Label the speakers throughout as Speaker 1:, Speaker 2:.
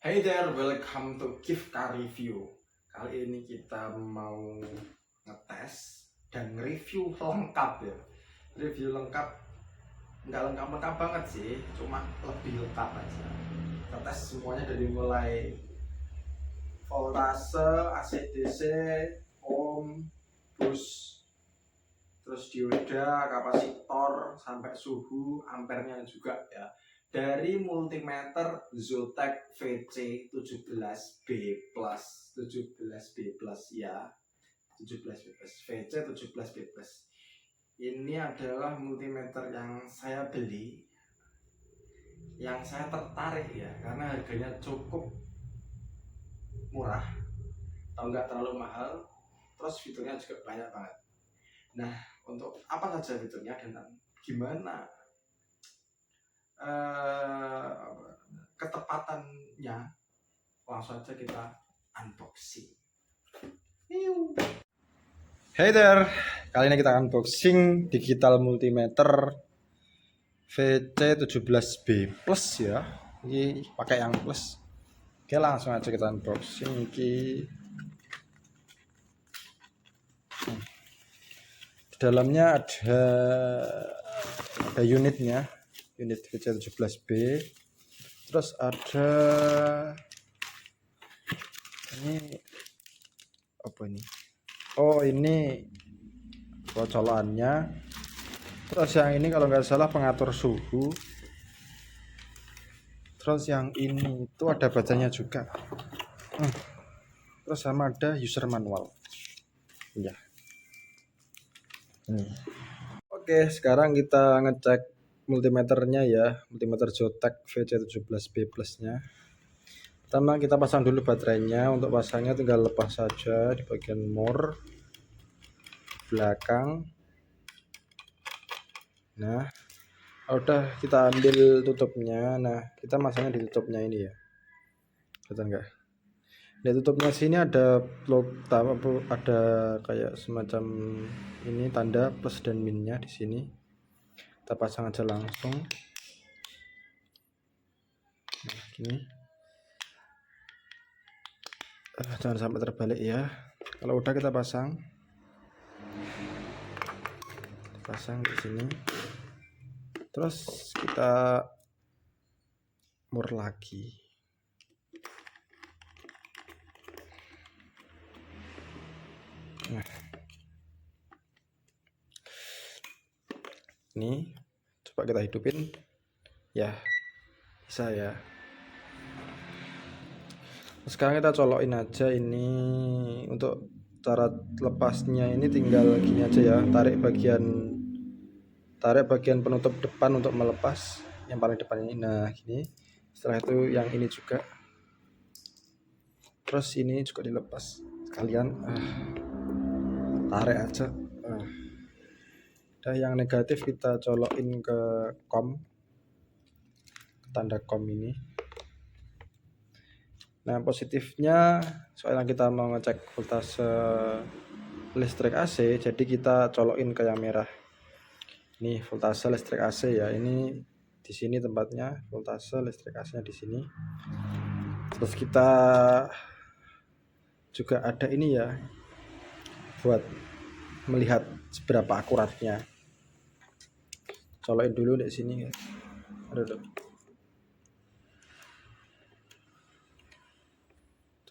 Speaker 1: Hey there, welcome to Kifka Review. Kali ini kita mau ngetes dan review lengkap ya. Review lengkap, nggak lengkap-lengkap banget sih, cuma lebih lengkap aja. Kita tes semuanya dari mulai voltase, AC/DC, ohm, bus, terus dioda, kapasitor, sampai suhu, ampernya juga ya. Dari multimeter Zotac VC17B plus 17B plus ya 17B plus VC 17B plus. Ini adalah multimeter yang saya beli, yang saya tertarik ya karena harganya cukup murah atau enggak terlalu mahal, terus fiturnya juga banyak banget. Nah, untuk apa saja fiturnya dan gimana ketepatannya, langsung aja kita unboxing. Hey there, kali ini kita unboxing digital multimeter VC17B plus ya. Ini pakai yang plus. Oke, langsung aja kita unboxing. Di dalamnya ada unitnya, unit VC17B. Terus ada ini apa ini? Oh, ini colokannya. Terus yang ini kalau nggak salah pengatur suhu. Terus yang ini itu ada bacanya juga. Terus sama ada user manual. Ya. Oke, sekarang kita ngecek multimeternya ya, multimeter Zotac VC17B plus-nya. Pertama kita pasang dulu baterainya. Untuk pasangnya tinggal lepas saja di bagian more belakang. Nah, udah kita ambil tutupnya. Nah, kita masangnya di tutupnya ini ya. Kelihatan enggak? Di tutupnya sini ada ada kayak semacam ini tanda plus dan minnya di sini. Kita pasang aja langsung. Nah, gini. Jangan sampai terbalik ya. Kalau udah kita pasang di sini. Terus kita mur lagi. Nah, ini coba kita hidupin ya, bisa ya. Sekarang kita colokin aja ini. Untuk cara lepasnya ini tinggal gini aja ya, tarik bagian penutup depan untuk melepas yang paling depan ini. Nah, gini. Setelah itu yang ini juga, terus ini juga dilepas sekalian. Tarik aja. Dan yang negatif kita colokin ke tanda COM ini. Nah, positifnya soalnya kita mau ngecek voltase listrik AC, jadi kita colokin ke yang merah. Ini voltase listrik AC ya. Ini di sini tempatnya voltase listrik AC-nya di sini. Terus kita juga ada ini ya, buat melihat seberapa akuratnya. Colokin dulu di sini ya. Aduh.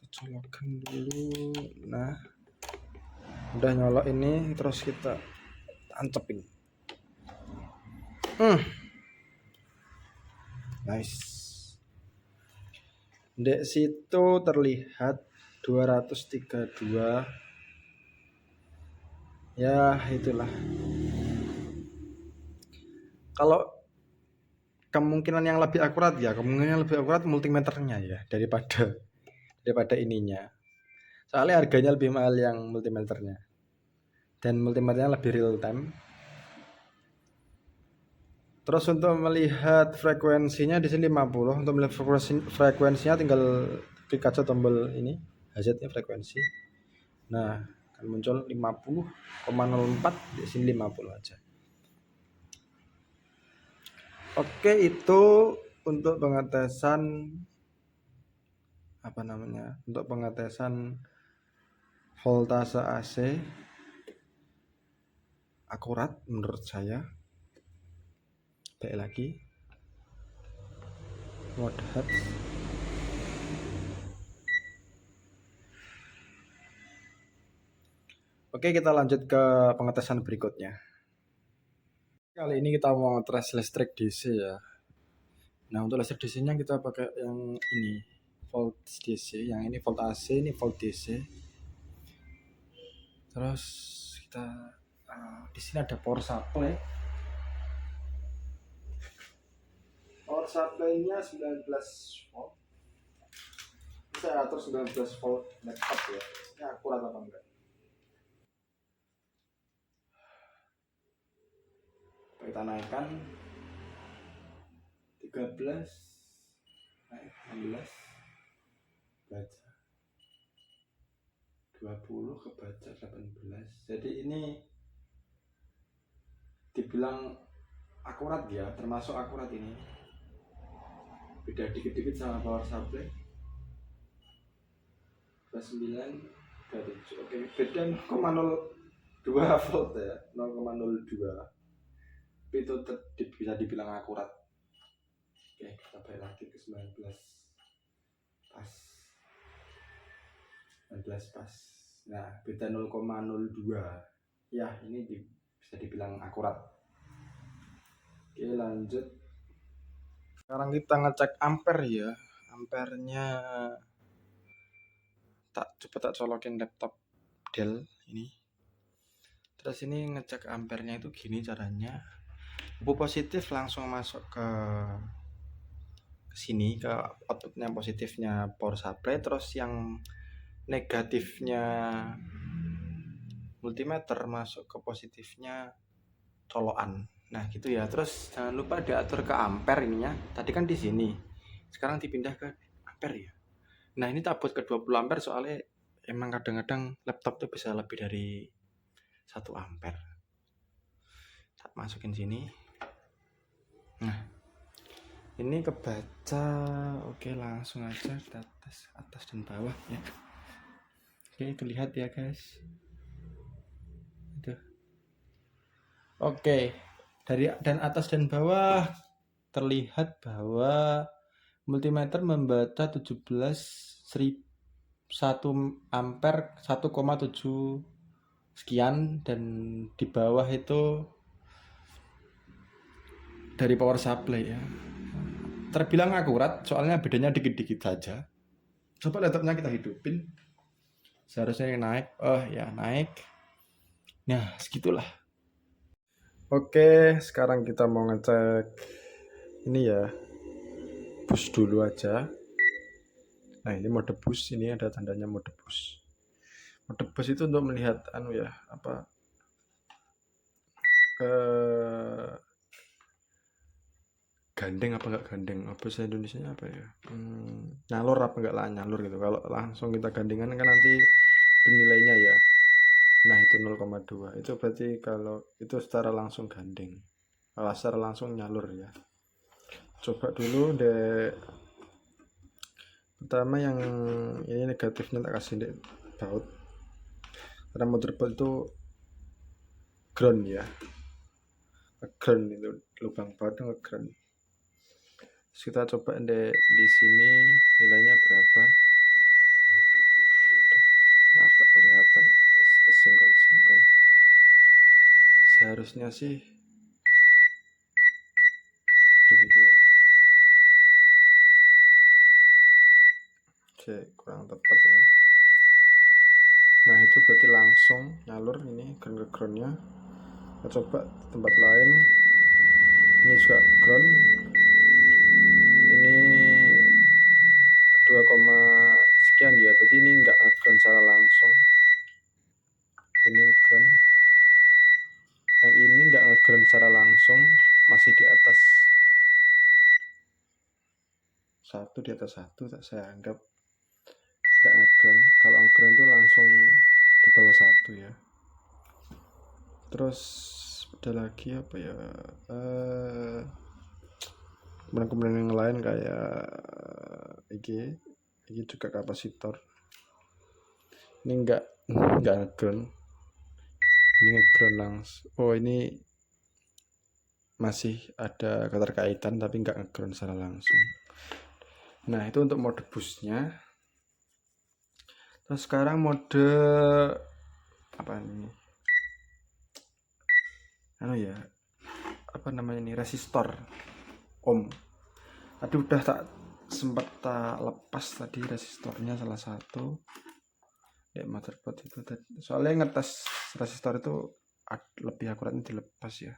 Speaker 1: Colokin dulu. Nah, udah nyolok ini, terus kita tancapin. Nice. Di situ terlihat 232. Ya, itulah. Kalau kemungkinan yang lebih akurat multimeternya ya daripada ininya. Soalnya harganya lebih mahal yang multimeternya. Dan multimeternya lebih real time. Terus untuk melihat frekuensinya di sini 50. Untuk melihat frekuensinya tinggal klik aja tombol ini, HZ-nya frekuensi. Nah, akan muncul 50,04, di sini 50 aja. Oke, itu untuk pengetesan untuk pengetesan voltase AC akurat menurut saya. Baik lagi mode hertz. Oke, kita lanjut ke pengetesan berikutnya. Kali ini kita mau ngetes listrik DC ya. Nah, untuk listrik DC nya kita pakai yang ini, volt DC. Yang ini volt AC, ini volt DC. Terus kita di sini ada power supply. Power supply-nya 19 volt. Saya atur 19 volt laptop ya. Ini akurat apa enggak? Kita naikkan 13, naik 16, baca 20, kebaca 18. Jadi ini dibilang akurat ya, termasuk akurat ini. Beda dikit-dikit sama power supply. 29, 27. Oke, beda 0,02 volt ya, 0,02. Tapi itu bisa dibilang akurat. Oke, kita balik lagi ke 19. Pas. 19 pas. Nah, beda 0,02. Ya, ini bisa dibilang akurat. Oke, lanjut. Sekarang kita ngecek ampere ya. Ampernya coba tak colokin laptop Dell ini. Terus ini ngecek ampernya itu gini caranya. Hubung positif langsung masuk ke sini, ke outputnya positifnya power supply, terus yang negatifnya multimeter masuk ke positifnya colokan. Nah gitu ya. Terus jangan lupa diatur ke ampere ininya. Tadi kan di sini, sekarang dipindah ke ampere ya. Nah ini tak buat ke 20 ampere soalnya emang kadang-kadang laptop tuh bisa lebih dari 1 ampere. Tak masukin sini. Nah ini kebaca. Oke, langsung aja kita tes atas dan bawah ya. Oke, terlihat ya guys. Itu. Oke, dari dan atas dan bawah terlihat bahwa multimeter membaca 17.1 ampere 1,7 sekian, dan di bawah itu dari power supply ya. Terbilang akurat, soalnya bedanya dikit-dikit saja. Coba laptopnya kita hidupin. Seharusnya naik. Oh ya, naik. Nah, segitulah. Oke, sekarang kita mau ngecek ini ya. Bus dulu aja. Nah, ini mode bus, ini ada tandanya mode bus. Mode bus itu untuk melihat gandeng apa enggak gandeng, bahasa Indonesia apa ya, nyalur apa enggak lah nyalur gitu. Kalau langsung kita gandengan kan nanti penilainya ya. Nah itu 0,2, itu berarti kalau itu secara langsung gandeng, kalau secara langsung nyalur ya. Coba dulu deh, pertama yang ini negatifnya tak kasih deh baut, karena motherboard itu ground ya, ground itu lubang baut itu ground. Kita coba di sini nilainya berapa. Maaf gak kelihatan, kesenggol-senggol. Seharusnya sih kurang tepat ini. Nah itu berarti langsung nyalur ini ground ke groundnya. Kita coba tempat lain, ini juga ground, ini 2, sekian ya, berarti ini enggak ground secara langsung. Ini ground, yang ini enggak ground secara langsung, masih di atas satu, di atas satu, tak saya anggap enggak ground. Kalau ground itu langsung di bawah satu ya. Terus ada lagi apa ya, kemudian yang lain kayak IG Ini juga kapasitor. Ini enggak ngeground. Ini ngeground langsung. Oh, ini masih ada keterkaitan tapi enggak ngeground secara langsung. Nah, itu untuk mode busnya. Terus sekarang mode apa ini? Ya, apa namanya ini, resistor ohm. Tadi udah sempat tak lepas tadi resistornya salah satu motherboard itu tadi. Soalnya ngetes resistor itu lebih akuratnya dilepas ya.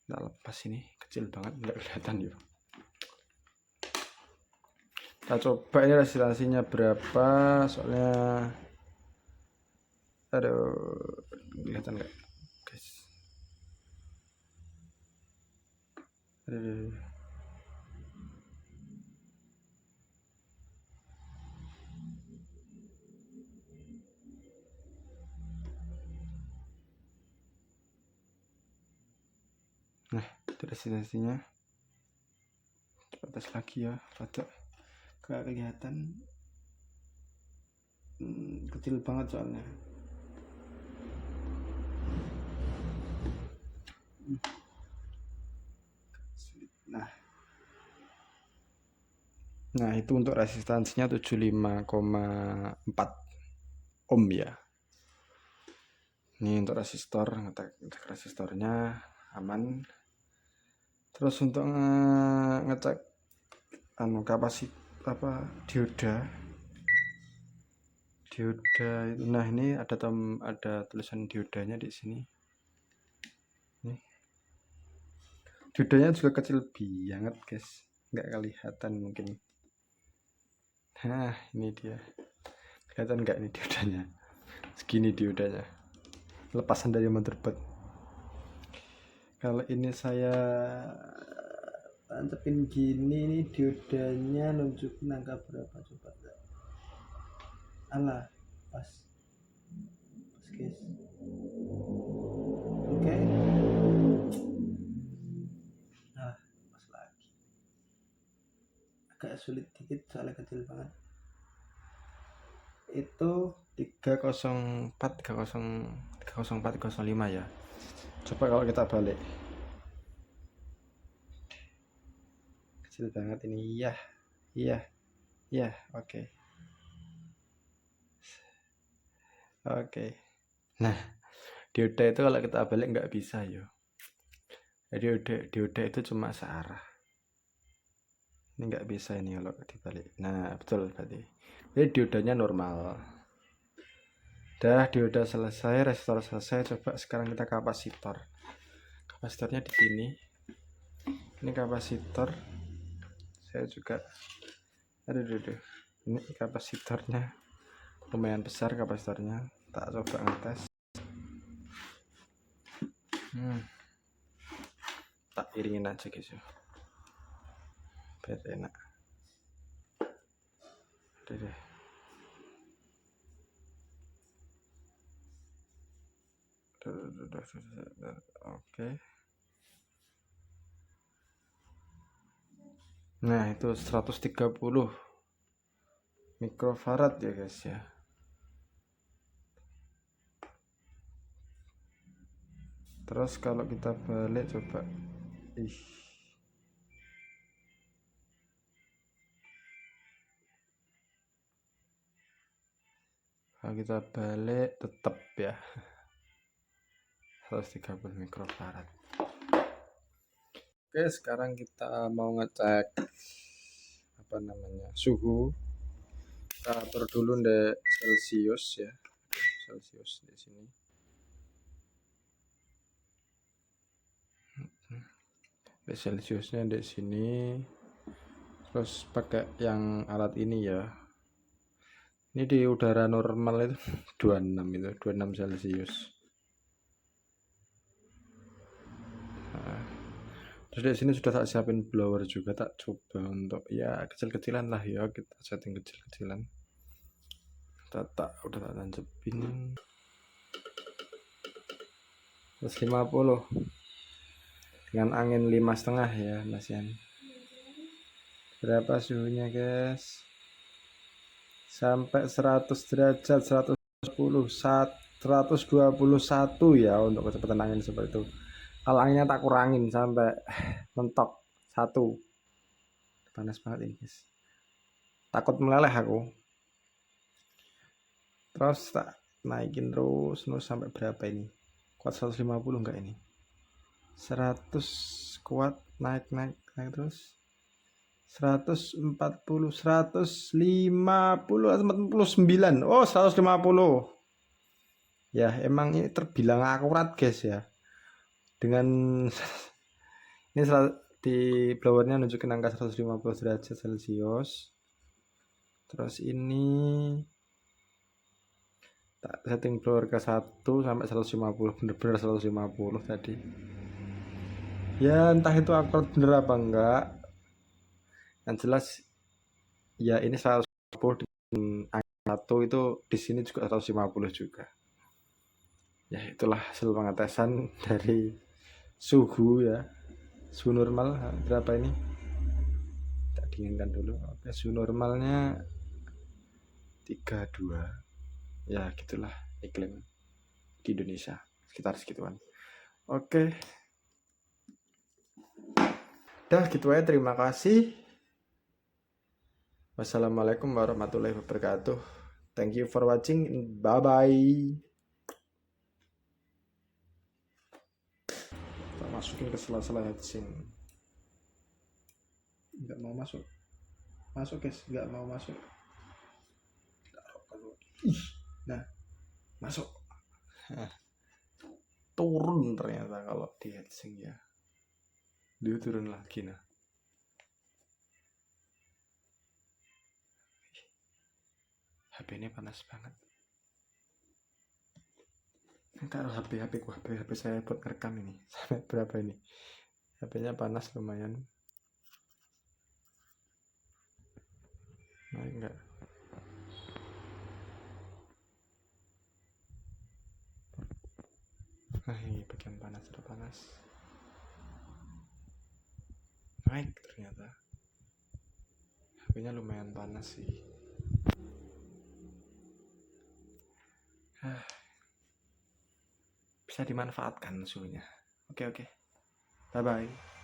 Speaker 1: Nggak lepas, ini kecil banget nggak kelihatan ya. Kita coba ini resistasinya berapa, soalnya aduh, kelihatan nggak guys? Aduh. Nah, itu resistasinya. Coba tes lagi ya, rada gak kelihatan. Kecil banget soalnya. Nah, itu untuk resistansinya 75,4 ohm ya. Ini untuk resistor, ngecek resistornya aman. Terus untuk ngecek kapasitas dioda itu. Nah, ini ada tulisan diodanya di sini. Nih. Diodanya juga kecil banget guys, nggak kelihatan mungkin. Nah, ini dia. Kelihatan nggak ini diodanya? Segini diodanya. Lepasan dari motherboard. Kalau ini saya tancapin gini, ini diodanya nunjukin angka berapa, coba. Alah, pas guys. Oke. Nah, pas lagi. Agak sulit dikit soalnya kecil banget. Itu 304, 305 ya. Coba kalau kita balik. Kecil banget ini. Iya, oke. Nah, dioda itu kalau kita balik nggak bisa ya. Jadi dioda itu cuma searah. Ini nggak bisa ini kalau dibalik. Nah, betul berarti. Jadi diodanya normal. Dah, dioda selesai, resistor selesai. Coba sekarang kita kapasitor. Kapasitornya di sini. Ini kapasitor. Saya juga ini kapasitornya lumayan besar kapasitornya. Tak coba ngetes. Tak iringin aja guys ya, biar enak. Deh. Oke. Nah, itu 130 mikrofarad ya guys ya. Terus kalau kita balik coba. Kalau kita balik tetap ya 130 mikrofarad. Oke, sekarang kita mau ngecek suhu. Kita atur dulu di Celsius ya. Celsius di sini. Celsiusnya di sini. Terus pakai yang alat ini ya. Ini di udara normal itu 26 Celsius. Nah, terus di sini sudah tak siapin blower juga, tak coba untuk ya kecil-kecilan lah ya, kita setting kecil-kecilan. Udah tak tancapin. 150 dengan angin 5,5 ya Mas Yan. Berapa suhunya guys? sampai 100 derajat, 110, 121 ya untuk kecepatan angin seperti itu. Kalau anginnya tak kurangin sampai mentok 1. Panas banget ini guys, takut meleleh aku. Terus tak naikin terus sampai berapa ini, kuat 150 enggak ini, 100 kuat, naik terus 140, 150, 149. Oh, 150. Ya, emang ini terbilang akurat, guys ya. Dengan ini di blowernya nunjukin angka 150 derajat Celcius. Terus ini tak setting blower ke 1 sampai 150, bener-bener 150 tadi. Ya, entah itu akurat bener apa enggak. Yang jelas ya ini 150 dengan angka 1 itu di sini juga 150 juga. Ya itulah hasil pengetesan dari suhu ya. Suhu normal berapa ini? Kita dinginkan dulu. Oke, suhu normalnya 32. Ya gitulah iklim di Indonesia, sekitar segituan. Oke. Dah gitu aja, terima kasih. Wassalamualaikum warahmatullahi wabarakatuh. Thank you for watching. Bye bye. Kita masukin ke sela-sela headset. Nggak mau masuk. Masuk guys, nggak mau masuk. Nah, masuk. Turun ternyata kalau di headset ya. Dia turun lagi nah. HP ini panas banget. Taruh HP saya buat rekam ini. Sampai berapa ini? HP-nya panas lumayan. Naik enggak? Nah, ini bagian panas, sudah panas. Naik ternyata. HP-nya lumayan panas sih. Bisa dimanfaatkan suhunya. Oke. Bye bye.